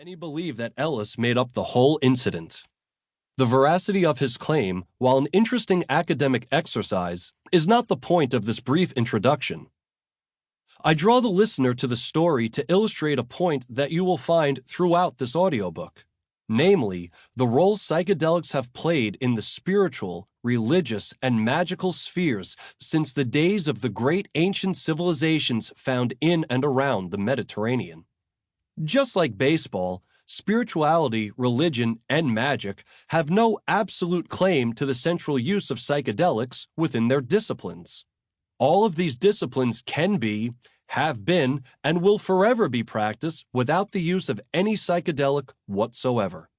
Many believe that Ellis made up the whole incident. The veracity of his claim, while an interesting academic exercise, is not the point of this brief introduction. I draw the listener to the story to illustrate a point that you will find throughout this audiobook, namely, the role psychedelics have played in the spiritual, religious, and magical spheres since the days of the great ancient civilizations found in and around the Mediterranean. Just like baseball, spirituality, religion, and magic have no absolute claim to the central use of psychedelics within their disciplines. All of these disciplines can be, have been, and will forever be practiced without the use of any psychedelic whatsoever.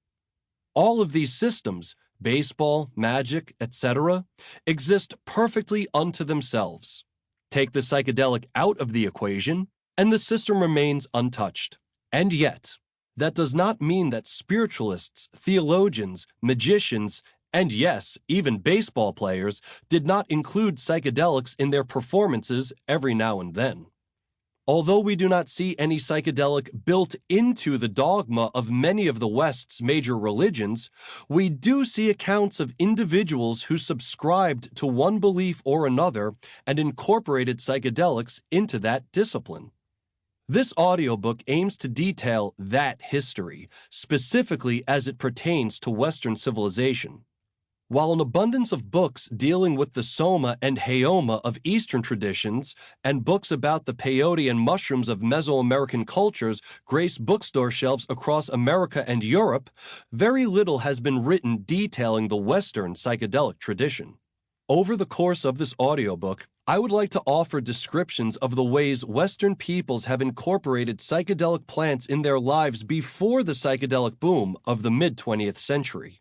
All of these systems, baseball, magic, etc., exist perfectly unto themselves. Take the psychedelic out of the equation, and the system remains untouched. And yet, that does not mean that spiritualists, theologians, magicians, and yes, even baseball players did not include psychedelics in their performances every now and then. Although we do not see any psychedelic built into the dogma of many of the West's major religions, we do see accounts of individuals who subscribed to one belief or another and incorporated psychedelics into that discipline. This audiobook aims to detail that history, specifically as it pertains to Western civilization. While an abundance of books dealing with the soma and heoma of Eastern traditions and books about the peyote and mushrooms of Mesoamerican cultures grace bookstore shelves across America and Europe, very little has been written detailing the Western psychedelic tradition. Over the course of this audiobook, I would like to offer descriptions of the ways Western peoples have incorporated psychedelic plants in their lives before the psychedelic boom of the mid-20th century.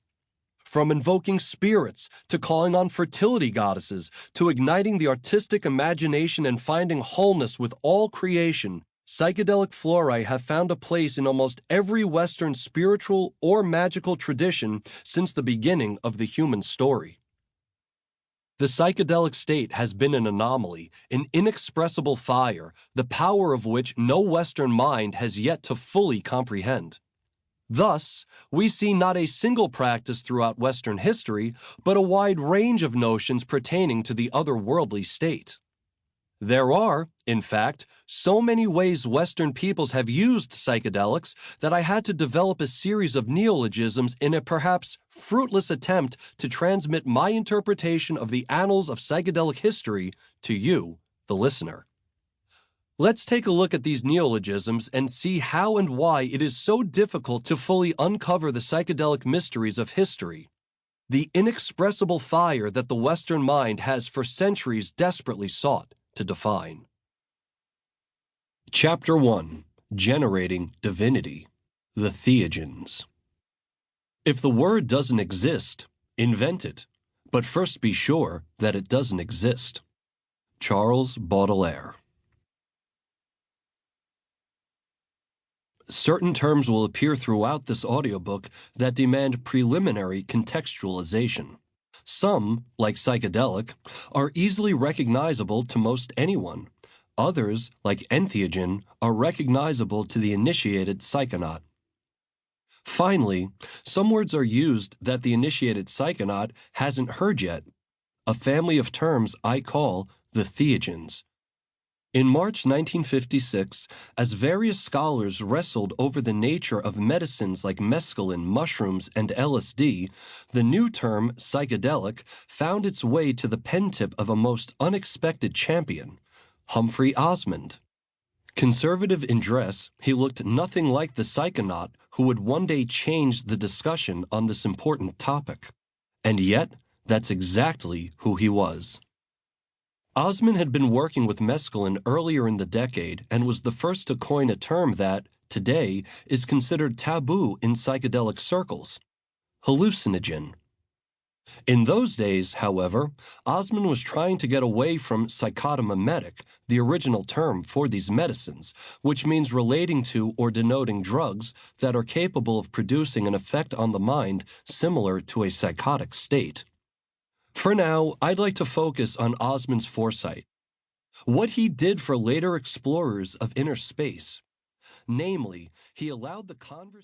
From invoking spirits, to calling on fertility goddesses, to igniting the artistic imagination and finding wholeness with all creation, psychedelic flora have found a place in almost every Western spiritual or magical tradition since the beginning of the human story. The psychedelic state has been an anomaly, an inexpressible fire, the power of which no Western mind has yet to fully comprehend. Thus, we see not a single practice throughout Western history, but a wide range of notions pertaining to the otherworldly state. There are, in fact, so many ways Western peoples have used psychedelics that I had to develop a series of neologisms in a perhaps fruitless attempt to transmit my interpretation of the annals of psychedelic history to you, the listener. Let's take a look at these neologisms and see how and why it is so difficult to fully uncover the psychedelic mysteries of history, the inexpressible fire that the Western mind has for centuries desperately sought to define. Chapter 1. Generating Divinity. The Entheogens. If the word doesn't exist, invent it, but first be sure that it doesn't exist. Charles Baudelaire. Certain terms will appear throughout this audiobook that demand preliminary contextualization. Some, like psychedelic, are easily recognizable to most anyone. Others, like entheogen, are recognizable to the initiated psychonaut. Finally, some words are used that the initiated psychonaut hasn't heard yet, a family of terms I call the entheogens. In March 1956, as various scholars wrestled over the nature of medicines like mescaline, mushrooms, and LSD, the new term psychedelic found its way to the pen tip of a most unexpected champion, Humphrey Osmond. Conservative in dress, he looked nothing like the psychonaut who would one day change the discussion on this important topic. And yet, that's exactly who he was. Osmond had been working with mescaline earlier in the decade and was the first to coin a term that, today, is considered taboo in psychedelic circles: hallucinogen. In those days, however, Osmond was trying to get away from psychotomimetic, the original term for these medicines, which means relating to or denoting drugs that are capable of producing an effect on the mind similar to a psychotic state. For now, I'd like to focus on Osmond's foresight, what he did for later explorers of inner space. Namely, he allowed the conversation